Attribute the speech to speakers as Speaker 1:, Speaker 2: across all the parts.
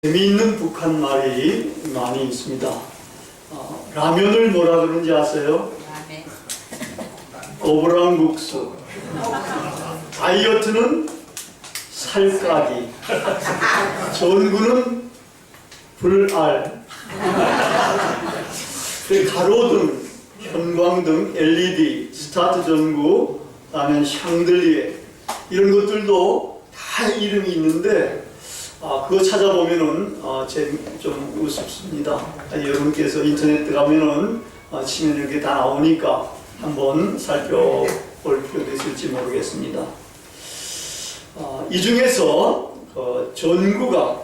Speaker 1: 재미있는 북한 말이 많이 있습니다. 라면을 뭐라 그러는지 아세요?
Speaker 2: 라멘.
Speaker 1: 꼬부랑국수. 다이어트는 살까기. 전구는 불알. 가로등, 형광등, LED, 스타트 전구, 라면 샹들리에 이런 것들도 다 이름이 있는데 그거 찾아보면은 좀 우습습니다. 여러분께서 인터넷 들어가면은 치면 이렇게 다 나오니까 한번 살펴볼 필요도 있을지 모르겠습니다. 이 중에서 전구가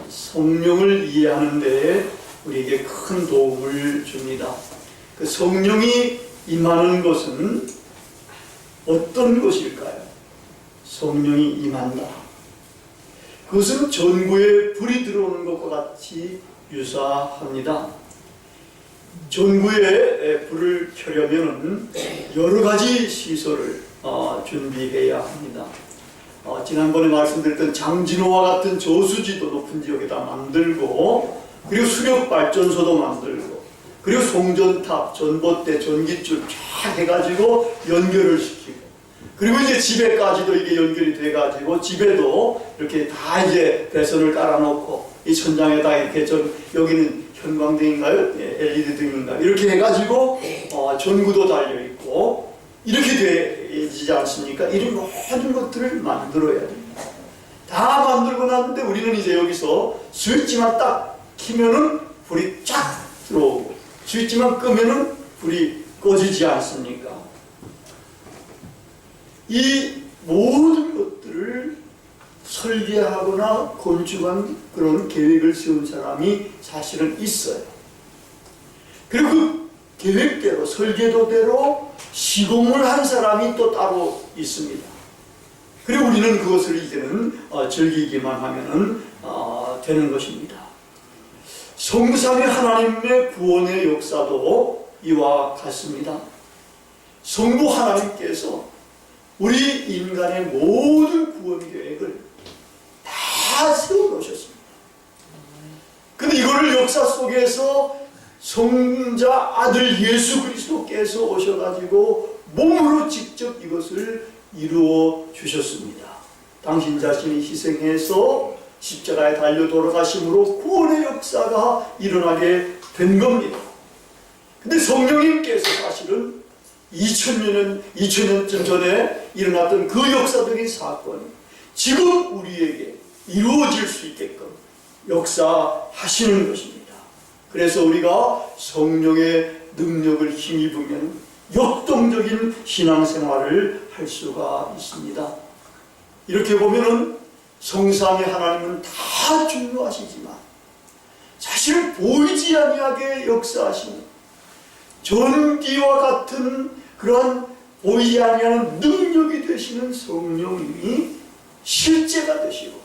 Speaker 1: 성령을 이해하는 데 우리에게 큰 도움을 줍니다. 그 성령이 임하는 것은 어떤 것일까요? 성령이 임한다. 그것은 전구에 불이 들어오는 것과 같이 유사합니다. 전구에 불을 켜려면 여러 가지 시설을 준비해야 합니다. 지난번에 말씀드렸던 장진호와 같은 저수지도 높은 지역에다 만들고, 그리고 수력발전소도 만들고, 그리고 송전탑, 전봇대, 전기줄 쫙 해가지고 연결을 시키고, 그리고 이제 집에까지도 이게 연결이 돼가지고 집에도 이렇게 다 이제 배선을 깔아놓고 이 천장에다 이렇게 여기는 형광등인가요? LED 등인가요? 이렇게 해가지고 전구도 달려있고 이렇게 되지 않습니까? 이런 모든 것들을 만들어야 됩니다. 다 만들고 났는데 우리는 이제 여기서 스위치만 딱 키면은 불이 쫙 들어오고 스위치만 끄면은 불이 꺼지지 않습니까? 이 모든 것들을 설계하거나 건축한 그런 계획을 세운 사람이 사실은 있어요. 그리고 그 계획대로 설계도대로 시공을 한 사람이 또 따로 있습니다. 그리고 우리는 그것을 이제는 즐기기만 하면 되는 것입니다. 성삼위 하나님의 구원의 역사도 이와 같습니다. 성부 하나님께서 우리 인간의 모든 구원 계획을 다 세워놓으셨습니다. 근데 이거를 역사 속에서 성자 아들 예수 그리스도께서 오셔가지고 몸으로 직접 이것을 이루어 주셨습니다. 당신 자신이 희생해서 십자가에 달려 돌아가심으로 구원의 역사가 일어나게 된 겁니다. 근데 성령님께서 사실은 2000년쯤 전에 일어났던 그 역사적인 사건이 지금 우리에게 이루어질 수 있게끔 역사하시는 것입니다. 그래서 우리가 성령의 능력을 힘입으면 역동적인 신앙생활을 할 수가 있습니다. 이렇게 보면은 성삼위 하나님은 다 중요하시지만 사실 보이지 아니하게 역사하시는 전기와 같은 그러한 보이지 아니하는 능력이 되시는 성령님이 실제가 되시고,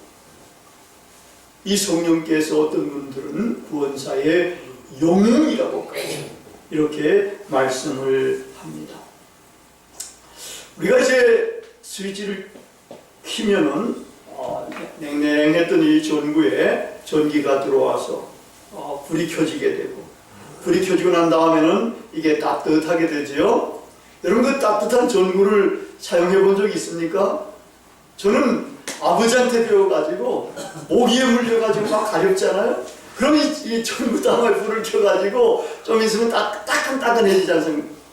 Speaker 1: 이 성령께서 어떤 분들은 구원사의 영웅이라고까지 이렇게 말씀을 합니다. 우리가 이제 스위치를 키면은 냉랭했던 이 전구에 전기가 들어와서 불이 켜지게 되고, 불이 켜지고 난 다음에는 이게 따뜻하게 되죠. 여러분 그 따뜻한 전구를 사용해 본 적이 있습니까? 저는 아버지한테 배워가지고 모기에 물려가지고 막 가렵잖아요. 그럼 이 전구 다음에 불을 켜가지고 좀 있으면 따끈따끈해지지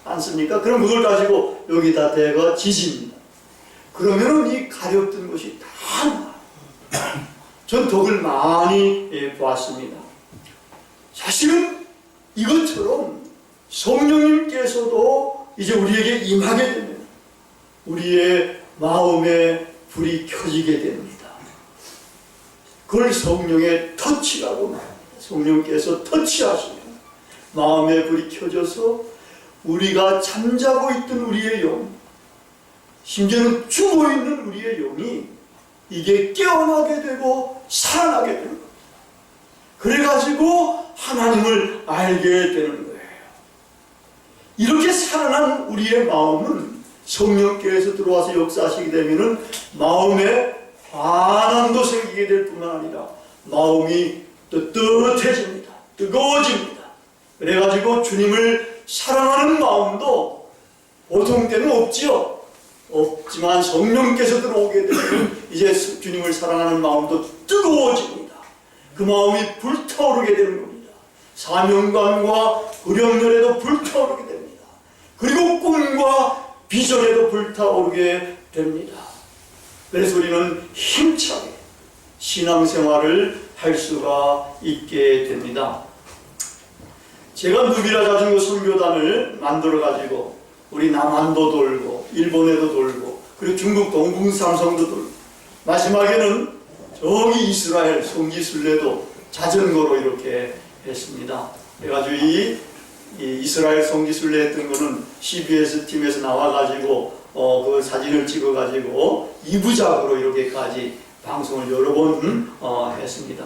Speaker 1: 않습니까? 그럼 그걸 가지고 여기다 대가 지집니다. 그러면은 이 가렵던 것이 다 나와요. 전 덕을 많이 보았습니다. 사실은 이것처럼 성령님께서도 이제 우리에게 임하게 되면 우리의 마음에 불이 켜지게 됩니다. 그걸 성령의 터치라고 말합니다. 성령께서 터치하시면 마음에 불이 켜져서 우리가 잠자고 있던 우리의 영, 심지어는 죽어있는 우리의 영이 이게 깨어나게 되고 살아나게 되는 겁니다. 그래가지고 하나님을 알게 되는 거예요. 이렇게 살아난 우리의 마음은 성령께서 들어와서 역사하시게 되면은 마음에 반항도 생기게 될 뿐만 아니라 마음이 뜨뜻해집니다. 뜨거워집니다. 그래가지고 주님을 사랑하는 마음도 보통 때는 없지요. 없지만 성령께서 들어오게 되면 이제 주님을 사랑하는 마음도 뜨거워집니다. 그 마음이 불타오르게 되는 겁니다. 사명감과 불령열에도 불타오르게 됩니다. 그리고 꿈과 비전에도 불타오르게 됩니다. 그래서 우리는 힘차게 신앙생활을 할 수가 있게 됩니다. 제가 누비라 자전거 선교단을 만들어가지고 우리 남한도 돌고 일본에도 돌고 그리고 중국 동북 삼성도 돌고 마지막에는 저기 이스라엘 성지순례도 자전거로 이렇게 했습니다. 그래가지고 이 이스라엘 성지순례 했던 거는 CBS 팀에서 나와가지고 그 사진을 찍어가지고 2부작으로 이렇게까지 방송을 여러 번 했습니다.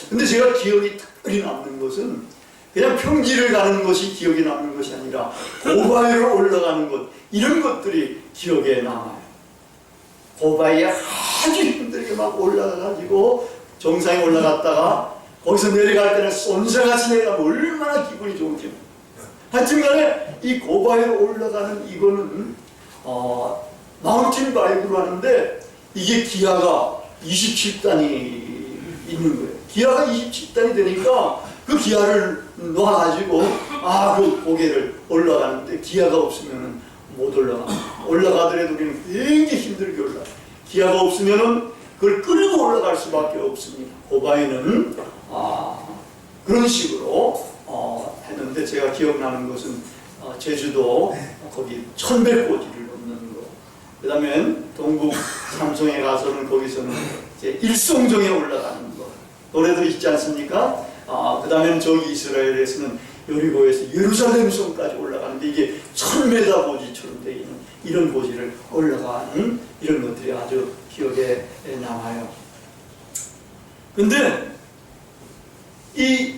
Speaker 1: 근데 제가 기억이 특별히 남는 것은 그냥 평지를 가는 것이 기억에 남는 것이 아니라 고바위로 올라가는 것, 이런 것들이 기억에 남아요. 고바위에 아주 힘들게 막 올라가가지고 정상에 올라갔다가 거기서 내려갈 때는 쏜살같이 내려가면 얼마나 기분이 좋은지. 하여튼 간에 이 고바위로 올라가는 이거는 마운틴 바이크로 하는데 이게 기아가 27단이 있는 거예요. 기아가 27단이 되니까 그 기아를 놔가지고 그 고개를 올라가는데 기아가 없으면 못 올라가. 올라가더라도 우리는 굉장히 힘들게 올라가. 기아가 없으면 그걸 끌고 올라갈 수밖에 없습니다. 고바위는 그런 식으로 했는데 제가 기억나는 것은 제주도 거기 천백고지를 넘는 거. 그 다음에 동북 삼성에 가서는 거기서는 이제 일송정에 올라가는 거. 노래도 있지 않습니까? 그 다음에 저기 이스라엘에서는 여리고에서 예루살렘 성까지 올라가는데 이게 1000m 고지처럼 되어 있는 이런 고지를 올라가는 이런 것들이 아주 기억에 남아요. 근데 이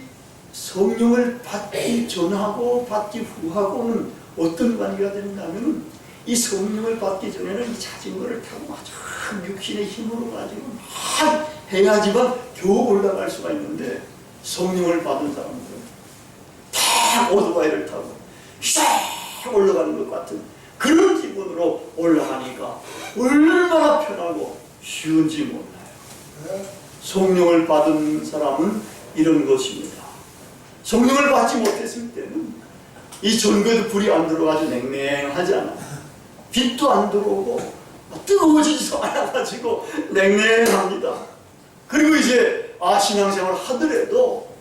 Speaker 1: 성령을 받기 전하고 받기 후하고는 어떤 관계가 되느냐면 이 성령을 받기 전에는 이 자전거를 타고 아주 육신의 힘으로 가지고 막 해야지만 겨우 올라갈 수가 있는데 성령을 받은 사람들은 다 오토바이를 타고 샥 올라가는 것 같은 그런 기분으로 올라가니까 얼마나 편하고 쉬운지 몰라요. 성령을 받은 사람은 이런 것입니다. 성령을 받지 못했을 때는 이 전구에도 불이 안 들어가지고 냉랭하잖아. 빛도 안 들어오고 뜨거워지지도 않아가지고 냉랭합니다. 그리고 이제 신앙생활을 하더라도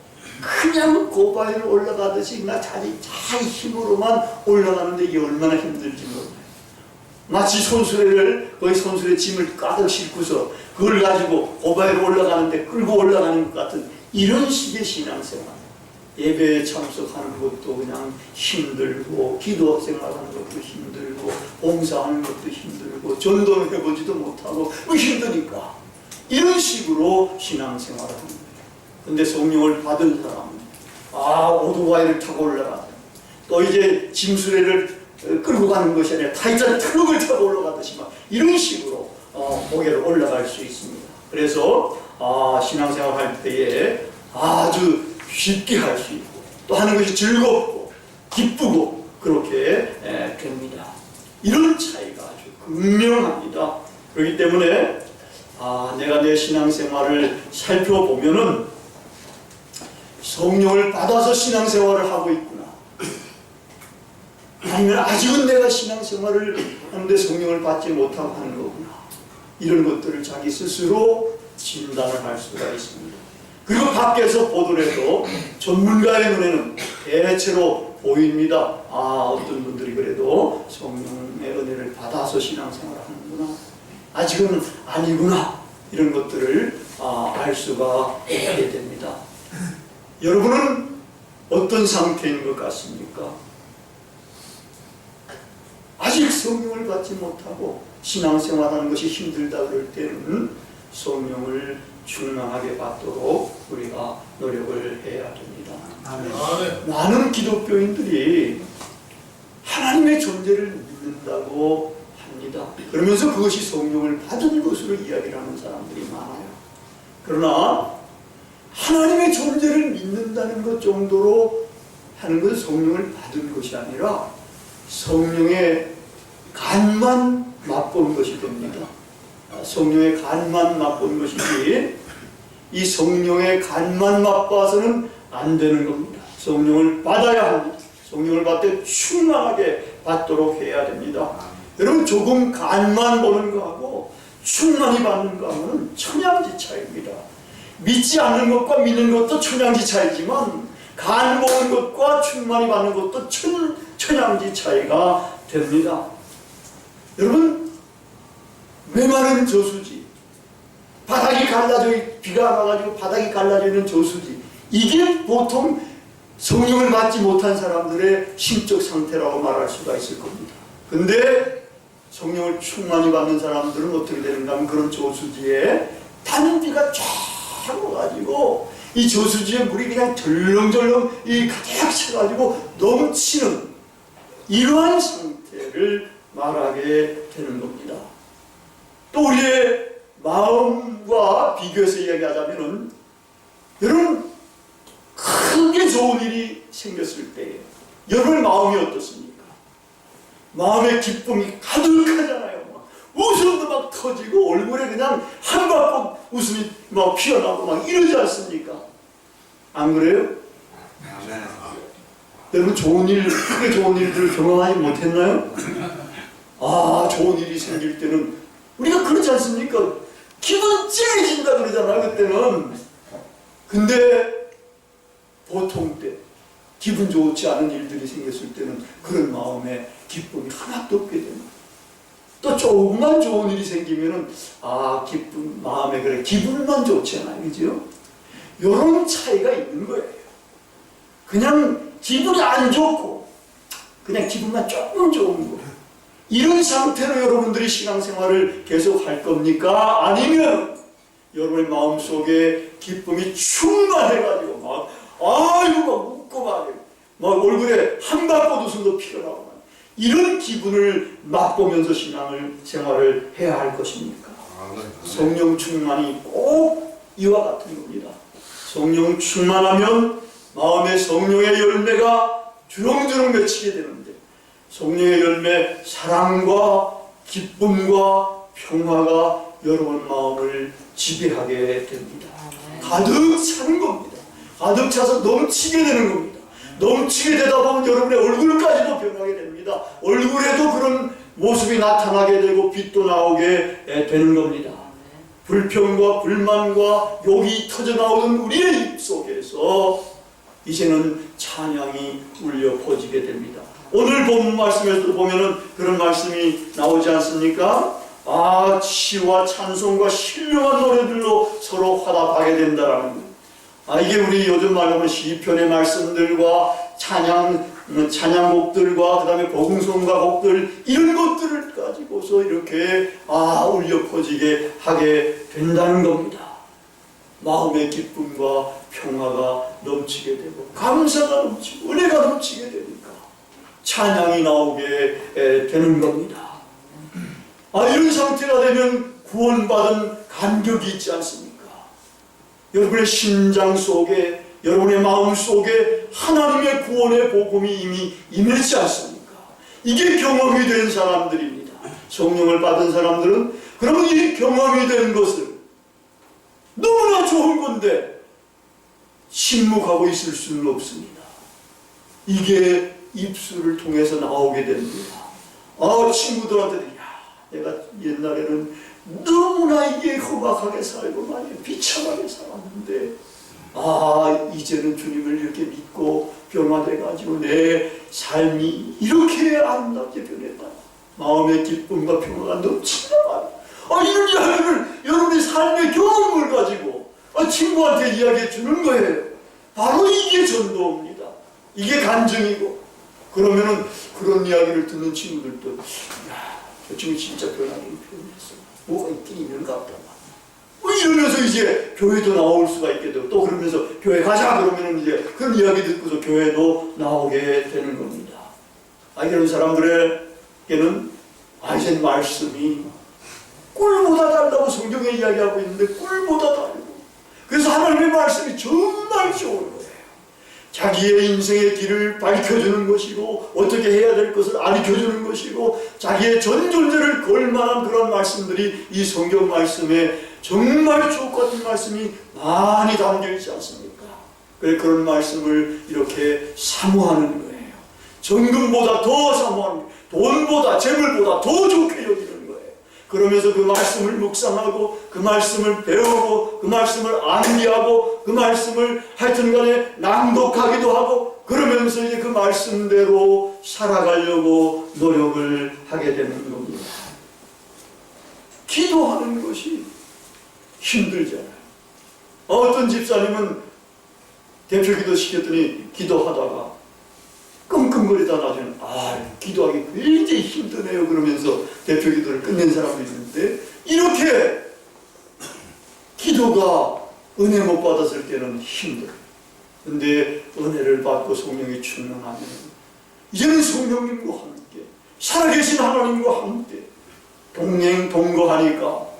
Speaker 1: 그냥 고바위를 올라가듯이 그냥 자기 힘으로만 올라가는데 이게 얼마나 힘들지 몰라요. 마치 거의 손수레 짐을 가득 싣고서 그걸 가지고 고바위로 올라가는데 끌고 올라가는 것 같은 이런 식의 신앙생활. 예배에 참석하는 것도 그냥 힘들고 기도 생활하는 것도 힘들고 봉사하는 것도 힘들고 전도를 해보지도 못하고 힘드니까 이런 식으로 신앙생활을 하는 거예요. 근데 성령을 받은 사람은 오토바이를 타고 올라가다 또 이제 짐수레를 끌고 가는 것이 아니라 타이탄 트럭을 타고 올라가듯이 막 이런 식으로 고개를 올라갈 수 있습니다. 그래서 신앙생활 할 때에 아주 쉽게 할 수 있고 또 하는 것이 즐겁고 기쁘고 그렇게 됩니다. 이런 차이가 아주 극명합니다. 그렇기 때문에 내가 내 신앙생활을 살펴보면은 성령을 받아서 신앙생활을 하고 있구나. 아니면 아직은 내가 신앙생활을 하는데 성령을 받지 못하고 하는 거구나. 이런 것들을 자기 스스로 진단을 할 수가 있습니다. 그리고 밖에서 보더라도 전문가의 눈에는 대체로 보입니다. 어떤 분들이 그래도 성령의 은혜를 받아서 신앙생활을 하는구나. 아직은 아니구나. 이런 것들을 알 수가 있게 됩니다. 여러분은 어떤 상태인 것 같습니까? 아직 성령을 받지 못하고 신앙생활하는 것이 힘들다 그럴 때는 성령을 충만하게 받도록 우리가 노력을 해야 됩니다. 아멘. 많은 기독교인들이 하나님의 존재를 믿는다고 합니다. 그러면서 그것이 성령을 받은 것으로 이야기를 하는 사람들이 많아요. 그러나 하나님의 존재를 믿는다는 것 정도로 하는 것은 성령을 받은 것이 아니라 성령의 간만 맛본 것이 됩니다. 성령의 간만 맛본 것이지 이 성령의 간만 맛봐서는 안 되는 겁니다. 성령을 받아야 합니다. 성령을 받되 충만하게 받도록 해야 됩니다. 여러분, 조금 간만 보는 거하고 충만히 받는 거하고는 천양지 차이입니다. 믿지 않는 것과 믿는 것도 천양지 차이지만 간 보는 것과 충만히 받는 것도 천양지 차이가 됩니다. 여러분, 메마른 저수지, 바닥이 갈라져, 비가 와가지고 바닥이 갈라져 있는 저수지, 이게 보통 성령을 받지 못한 사람들의 심적 상태라고 말할 수가 있을 겁니다. 근데 성령을 충만히 받는 사람들은 어떻게 되는가 하면 그런 저수지에 단비가 쫙 와가지고 이 저수지에 물이 그냥 덜렁덜렁 가득 차가지고 넘치는 이러한 상태를 말하게 되는 겁니다. 또 우리의 마음과 비교해서 이야기하자면은, 여러분, 크게 좋은 일이 생겼을 때 여러분의 마음이 어떻습니까? 마음의 기쁨이 가득하잖아요. 막 웃음도 막 터지고 얼굴에 그냥 한바퀴 웃음이 막 피어나고 막 이러지 않습니까? 안 그래요?
Speaker 2: 네.
Speaker 1: 여러분, 좋은 일, 크게 좋은 일들을 경험하지 못했나요? 아, 좋은 일이 생길 때는 우리가 그렇지 않습니까? 기분 째진다 그러잖아요, 그때는. 근데 보통 때 기분 좋지 않은 일들이 생겼을 때는 그런 마음에 기쁨이 하나도 없게 됩니다. 또 조금만 좋은 일이 생기면은 기쁨, 마음에 그래 기분만 좋지 않아요, 그죠? 이런 차이가 있는 거예요. 그냥 기분이 안 좋고 그냥 기분만 조금 좋은 거, 이런 상태로 여러분들이 신앙생활을 계속 할 겁니까? 아니면 여러분의 마음속에 기쁨이 충만해가지고 막 웃고 막 얼굴에 한바퀴 웃음도 피어나고 이런 기분을 맛보면서 신앙생활을 해야 할 것입니까? 성령 충만이 꼭 이와 같은 겁니다. 성령 충만하면 마음의 성령의 열매가 주렁주렁 맺히게 되는데, 성령의 열매, 사랑과 기쁨과 평화가 여러분 마음을 지배하게 됩니다. 가득 차는 겁니다. 가득 차서 넘치게 되는 겁니다. 넘치게 되다 보면 여러분의 얼굴까지도 변하게 됩니다. 얼굴에도 그런 모습이 나타나게 되고 빛도 나오게 되는 겁니다. 불평과 불만과 욕이 터져나오던 우리의 입 속에서 이제는 찬양이 울려 퍼지게 됩니다. 오늘 본 말씀에도 보면은 그런 말씀이 나오지 않습니까? 치와 찬송과 신령한 노래들로 서로 화답하게 된다라는 것. 이게 우리 요즘 말로 하면 시편의 말씀들과 찬양곡들과 그 다음에 복음성가 곡들, 이런 것들을 가지고서 이렇게 울려 퍼지게 하게 된다는 겁니다. 마음의 기쁨과 평화가 넘치게 되고 감사가 넘치고 은혜가 넘치게 되니까 찬양이 나오게 되는 겁니다. 이런 상태가 되면 구원받은 감격이 있지 않습니까? 여러분의 심장 속에, 여러분의 마음 속에 하나님의 구원의 복음이 이미 임했지 않습니까? 이게 경험이 된 사람들입니다. 성령을 받은 사람들은 그러면 이 경험이 된 것을 너무나 좋은 건데 침묵하고 있을 수는 없습니다. 이게 입술을 통해서 나오게 됩니다. 친구들한테 내가 옛날에는 너무나 이게 험악하게 살고 많이 비참하게 살았는데 이제는 주님을 이렇게 믿고 변화돼가지고 내 삶이 이렇게 아름답게 변했다. 마음의 기쁨과 평화가 넘친다. 이런 이야기를 여러분의 삶의 경험을 가지고 친구한테 이야기해 주는 거예요. 바로 이게 전도입니다. 이게 간증이고, 그러면은 그런 이야기를 듣는 친구들도 저 친구 진짜 변하긴 변했어. 뭐가 있긴 있는 것 같다. 이러면서 이제 교회도 나올 수가 있게 되고, 또 그러면서 교회 가자 그러면은 이제 그런 이야기 듣고서 교회도 나오게 되는 겁니다. 이런 사람들에게는 이제 말씀이 꿀보다 달다고 성경에 이야기하고 있는데 꿀보다 달고 그래서 하나님의 말씀이 정말 좋은 거예요. 자기의 인생의 길을 밝혀주는 것이고 어떻게 해야 될 것을 알려주는 것이고 자기의 전 존재를 걸 만한 그런 말씀들이 이 성경 말씀에 정말 주옥 같은 말씀이 많이 담겨 있지 않습니까? 그런 말씀을 이렇게 사모하는 거예요. 정금보다 더 사모하는 거예요. 돈보다 재물보다 더 좋게 여기는 거예요. 그러면서 그 말씀을 묵상하고 그 말씀을 배우고 그 말씀을 암기하고 그 말씀을 하여튼간에 낭독하기도 하고 그러면서 이제 그 말씀대로 살아가려고 노력을 하게 되는 겁니다. 기도하는 것이 힘들잖아요. 어떤 집사님은 대표 기도 시켰더니 기도하다가 끙끙거리다 나중에 기도하기 굉장히 힘드네요 그러면서 대표 기도를 끝낸 사람도 있는데 이렇게 기도가 은혜 못 받았을 때는 힘들어요. 근데 은혜를 받고 성령이 충만하면 이제는 성령님과 함께 살아계신 하나님과 함께 동거하니까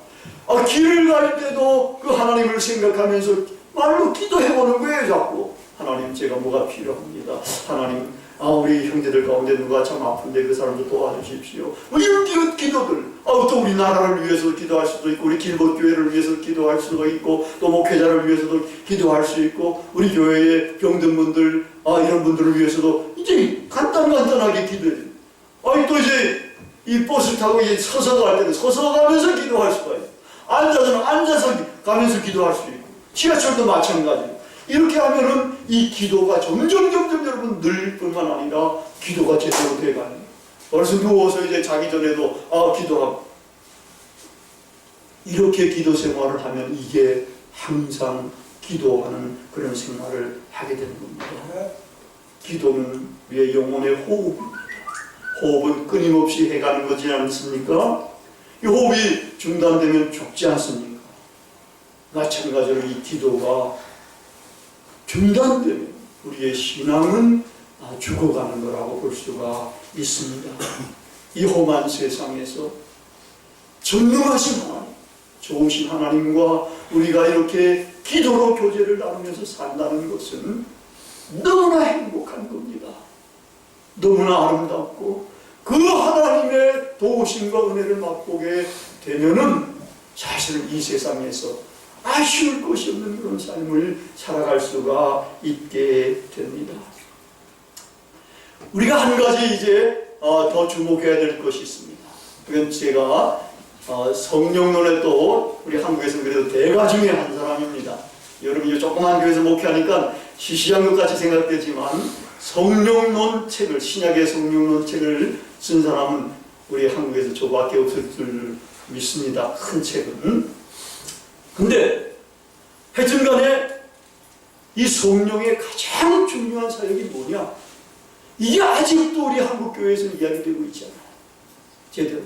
Speaker 1: 길을 갈 때도 그 하나님을 생각하면서 말로 기도해보는 거예요. 자꾸 하나님 제가 뭐가 필요합니다. 하나님 우리 형제들 가운데 누가 참 아픈데 그 사람도 도와주십시오. 이런 기도들 또 우리 나라를 위해서 기도할 수도 있고 우리 길봇교회를 위해서 기도할 수도 있고 또 목회자를 위해서도 기도할 수 있고 우리 교회의 병든 분들 이런 분들을 위해서도 이제 간단하게 기도해요. 또 이제 이 버스 타고 이제 서서 갈 때는 서서 가면서 기도할 수가 있고 앉아서는 앉아서 가면서 기도할 수 있고 지하철도 마찬가지로 이렇게 하면은 이 기도가 점점 여러분 늘 뿐만 아니라 기도가 제대로 돼가는 거예요. 그래서 누워서 이제 자기 전에도 기도하고 이렇게 기도 생활을 하면 이게 항상 기도하는 그런 생활을 하게 되는 겁니다. 기도는 우리의 영혼의 호흡입니다. 호흡은 끊임없이 해가는 거지 않습니까? 이 호흡이 중단되면 죽지 않습니까? 마찬가지로 이 기도가 중단되면 우리의 신앙은 죽어가는 거라고 볼 수가 있습니다. 이 험한 세상에서 전능하신 하나님, 좋으신 하나님과 우리가 이렇게 기도로 교제를 나누면서 산다는 것은 너무나 행복한 겁니다. 너무나 아름답고 그 하나님의 도우심과 은혜를 맛보게 되면은 사실은 이 세상에서 아쉬울 것이 없는 그런 삶을 살아갈 수가 있게 됩니다. 우리가 한 가지 이제 더 주목해야 될 것이 있습니다. 그건 제가 성령론에 또 우리 한국에서 그래도 대가 중에 한 사람입니다. 여러분이 조그만 교회에서 목회하니까 시시한 것 같이 생각되지만 성령론 책을 신약의 성령론 책을 쓴 사람은 우리 한국에서 저밖에 없을 줄 믿습니다. 큰 책은. 근데 하여튼간에 이 성령의 가장 중요한 사역이 뭐냐? 이게 아직도 우리 한국교회에서 이야기되고 있지 않아요. 제대로.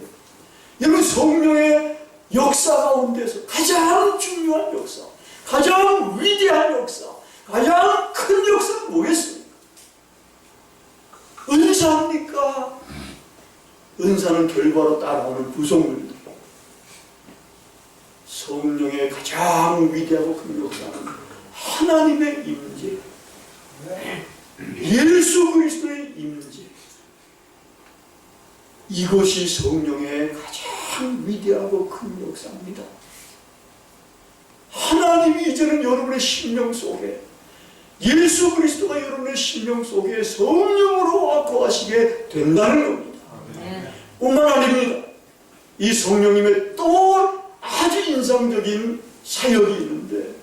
Speaker 1: 여러분 성령의 역사 가운데서 가장 중요한 역사, 가장 위대한 역사, 가장 큰 역사는 뭐겠습니까? 은사입니까? 은사는 결과로 따라오는 구성물입니다. 성령의 가장 위대하고 큰 역사는 하나님의 임재, 예수 그리스도의 임재, 이것이 성령의 가장 위대하고 큰 역사입니다. 하나님이 이제는 여러분의 심령 속에, 예수 그리스도가 여러분의 심령 속에 성령으로 거하시게 된다는 겁니다. 뿐만 아닙니다. 이 성령님의 또 아주 인상적인 사역이 있는데,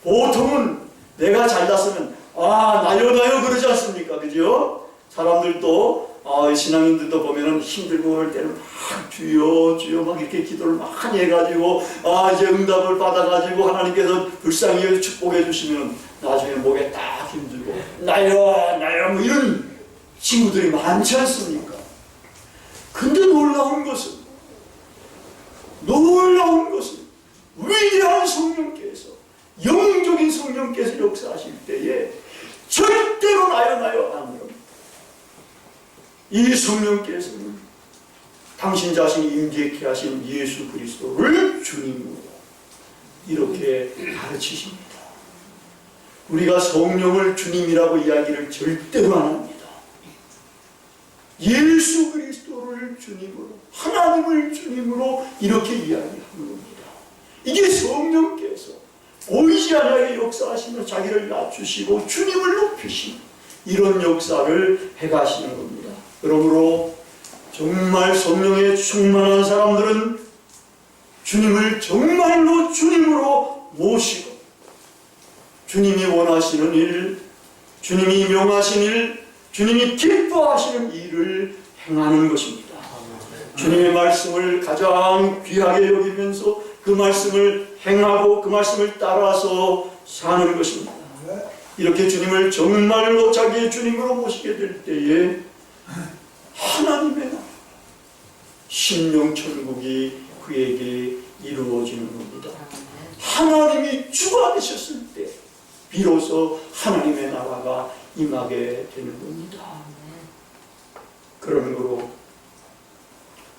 Speaker 1: 보통은 내가 잘났으면 나요 그러지 않습니까? 그죠? 사람들도 신앙인들도 보면은 힘들고 그럴 때는 막 주여 막 이렇게 기도를 많이 해가지고 이제 응답을 받아가지고 하나님께서 불쌍히 축복해 주시면 나중에 목에 딱 힘들고 나요 뭐 이런 친구들이 많지 않습니까? 근데 놀라운 것은 위대한 성령께서, 영적인 성령께서 역사하실 때에 절대로 나요 안 그럽니다. 이 성령께서는 당신 자신이 임재케 하신 예수 그리스도를 주님으로 이렇게 가르치십니다. 우리가 성령을 주님이라고 이야기를 절대로 안 합니다. 예수 그리스도를 주님으로, 하나님을 주님으로 이렇게 이야기하는 겁니다. 이게 성령께서 보이지 않게 역사하시며 자기를 낮추시고 주님을 높이시는 이런 역사를 해가시는 겁니다. 그러므로 정말 성령에 충만한 사람들은 주님을 정말로 주님으로 모시고 주님이 원하시는 일, 주님이 명하신 일, 주님이 기뻐하시는 일을 행하는 것입니다. 주님의 말씀을 가장 귀하게 여기면서 그 말씀을 행하고 그 말씀을 따라서 사는 것입니다. 이렇게 주님을 정말로 자기의 주님으로 모시게 될 때에 하나님의 나라, 신령천국이 그에게 이루어지는 겁니다. 하나님이 주가 되셨을 때 비로소 하나님의 나라가 임하게 되는 겁니다. 그러므로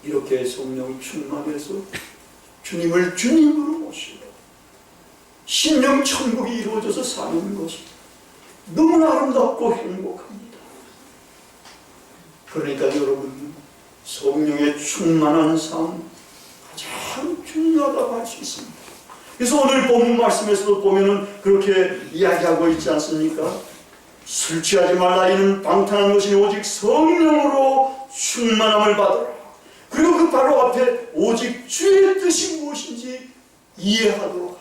Speaker 1: 이렇게 성령 충만해서 주님을 주님으로 모시고 신령천국이 이루어져서 사는 것이 너무나 아름답고 행복합니다. 그러니까 여러분, 성령의 충만한 삶 가장 중요하다고 할 수 있습니다. 그래서 오늘 본문 말씀에서도 보면은 그렇게 이야기하고 있지 않습니까? 술 취하지 말라. 이는 방탕한 것이 오직 성령으로 충만함을 받으라. 그리고 그 바로 앞에 오직 주의 뜻이 무엇인지 이해하도록 하라.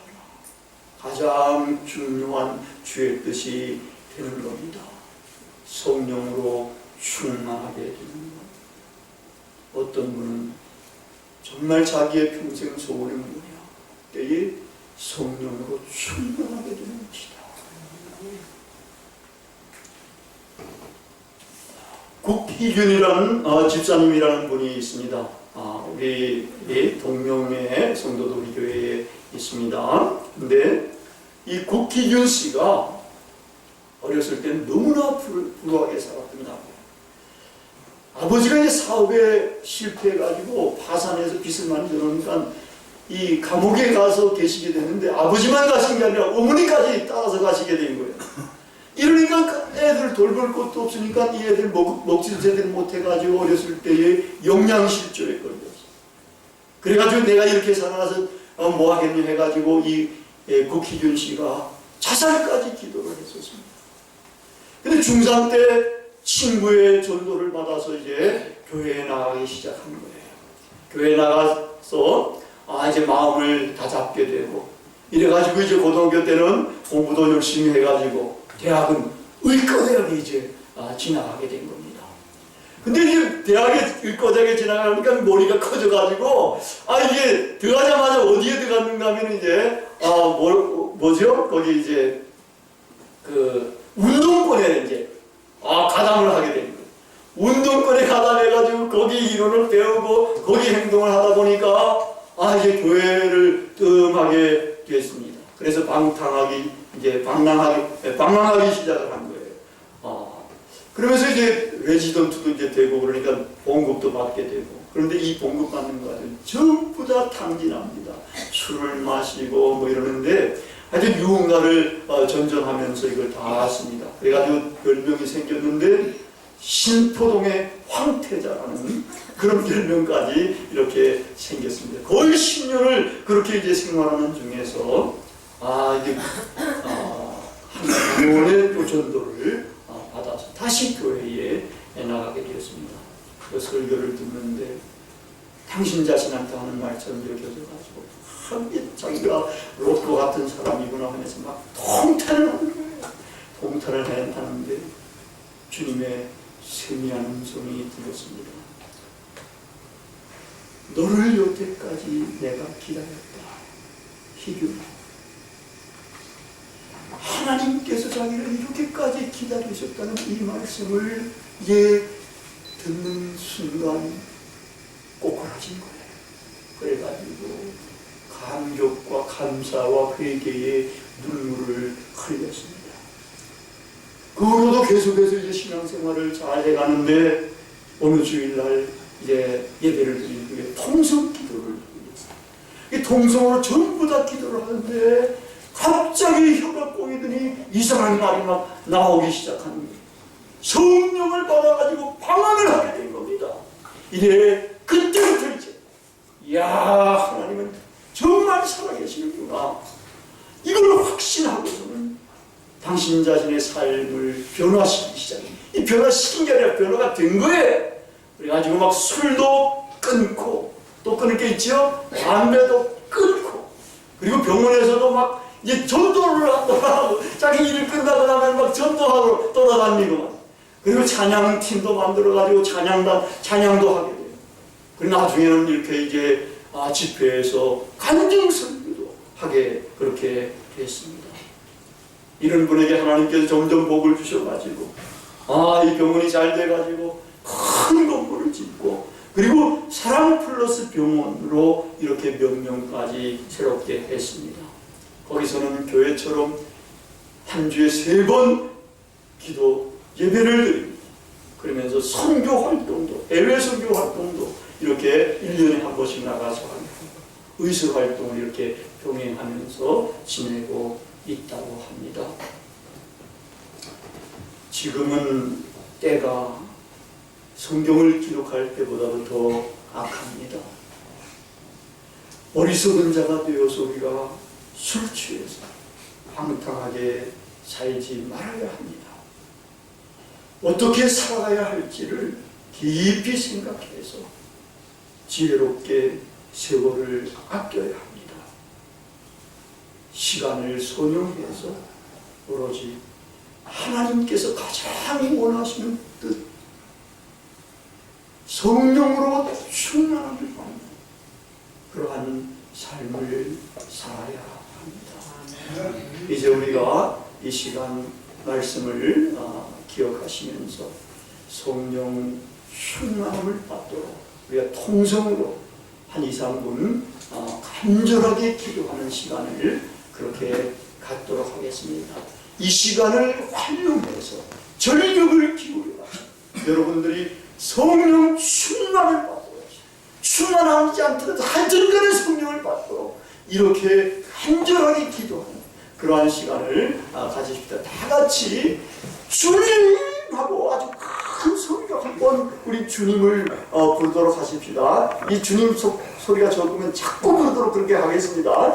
Speaker 1: 가장 중요한 주의 뜻이 되는 겁니다. 성령으로 충만하게 되는 것. 어떤 분은 정말 자기의 평생 소원이 뭐냐? 때에 성령으로 충만하게 되는 것이다. 국희균이라는 집사님이라는 분이 있습니다. 우리 동명의 성도들 우리 교회에 있습니다. 근데 이 국희균 씨가 어렸을 때 너무나 불우하게 살았답니다. 아버지가 이제 사업에 실패해가지고 파산해서 빚을 많이 져놓으니까 이 감옥에 가서 계시게 되는데 아버지만 가신 게 아니라 어머니까지 따라서 가시게 된 거예요. 이러니까 애들 돌볼 것도 없으니까 이 애들 먹지도 제대로 못해가지고 어렸을 때에 영양실조에 걸렸어. 그래가지고 내가 이렇게 살아서 뭐 하겠냐 해가지고 이 국희균 씨가 자살까지 기도를 했었습니다. 근데 중3 때 친구의 전도를 받아서 이제 교회에 나가기 시작한 거예요. 교회에 나가서 이제 마음을 다잡게 되고 이래가지고 이제 고등학교 때는 공부도 열심히 해가지고 대학은 의과대학에 이제 지나가게 된 겁니다. 근데 이제 대학에 의과대학에 지나가니까 머리가 커져가지고 이게 들어가자마자 어디에 들어갔는가 하면 이제 뭐죠? 거기 이제 그 운동권에 이제 가담을 하게 된 거예요. 운동권에 가담해가지고 거기 이론을 배우고 거기 행동을 하다 보니까 이제 교회를 뜸하게 됐습니다. 그래서 방랑하기 시작을 한 거예요. 그러면서 이제 레지던트도 이제 되고 그러니까 봉급도 받게 되고 그런데 이 봉급 받는 거 아주 전부 다 탕진합니다. 술을 마시고 뭐 이러는데 하여튼 유흥가를 전전하면서 이걸 다 했습니다. 그래가지고 별명이 생겼는데 신포동의 황태자라는 그런 별명까지 이렇게 생겼습니다. 거의 10년을 그렇게 이제 생활하는 중에서 이제 한의원의 또 전도를 받아서 다시 교회에 나가게 되었습니다. 그 설교를 듣는데 당신 자신한테 하는 말처럼 여겨져가지고 자기가 로또 같은 사람이구나 하면서 막 통탄을 하는 거예요. 통탄을 하는데 주님의 세미한 음성이 들렸습니다. 너를 여태까지 내가 기다렸다. 희규. 하나님께서 자기를 이렇게까지 기다리셨다는 이 말씀을 이제 듣는 순간 꼬꾸라진 거예요. 그래가지고 감격과 감사와 회개의 눈물을 흘렸습니다. 그 후로도 계속해서 이제 신앙생활을 잘 해가는데 어느 주일날 이제 예배를 드린 후에 통성 기도를 드렸어요. 이 통성으로 전부 다 기도를 하는데 갑자기 혀가 꼬이더니 이상한 말이 막 나오기 시작하는 거예요. 성령을 받아가지고 방황을 하게 된 겁니다. 이래 그때부터 이제 이야, 하나님은 정말 살아계시는구나, 이걸 확신하고서는 당신 자신의 삶을 변화시키기 시작해요. 이 변화시킨 게 아니라 변화가 된 거예요. 그래가지고 막 술도 끊고, 또 끊을 게 있죠? 담배도 끊고, 그리고 병원에서도 막 이제 전도를 하고, 자기 일을 끝나고 나면 막 전도하러 돌아다니고, 그리고 찬양팀도 만들어가지고 찬양도 하게 돼요. 그리고 나중에는 이렇게 이제 집회에서 간증설교도 하게 그렇게 됐습니다. 이런 분에게 하나님께서 점점 복을 주셔가지고 이 병원이 잘 돼가지고 큰 건물을 짓고, 그리고 사랑 플러스 병원으로 이렇게 명명까지 새롭게 했습니다. 거기서는 교회처럼 한 주에 3번 기도 예배를 드립니다. 그러면서 선교 활동도, 해외 선교 활동도 이렇게 1년에 한 번씩 나가서 하고, 의술 활동을 이렇게 병행하면서 지내고 있다고 합니다. 지금은 때가 성경을 기록할 때보다도 더 악합니다. 어리석은 자가 되어서 우리가 술 취해서 방탕하게 살지 말아야 합니다. 어떻게 살아가야 할지를 깊이 생각해서 지혜롭게 세월을 아껴야 합니다. 시간을 소용해서 오로지 하나님께서 가장 원하시는 뜻, 성령으로 충만함을 받는 그러한 삶을 살아야 합니다. 이제 우리가 이 시간 말씀을 기억하시면서 성령 충만함을 받도록 우리가 통성으로 한 2, 3분 간절하게 기도하는 시간을 그렇게 갖도록 하겠습니다. 이 시간을 활용해서 전력을 기울여 여러분들이 성령 충만을 받도록, 충만하지 않더라도 하여튼 간에 성령을 받도록 이렇게 간절하게 기도하는 그러한 시간을 가지십시다. 다 같이 주님하고 아주 큰 소리로 한번 우리 주님을 부르도록 하십시다. 이 주님 소리가 적으면 자꾸 부르도록 그렇게 하겠습니다.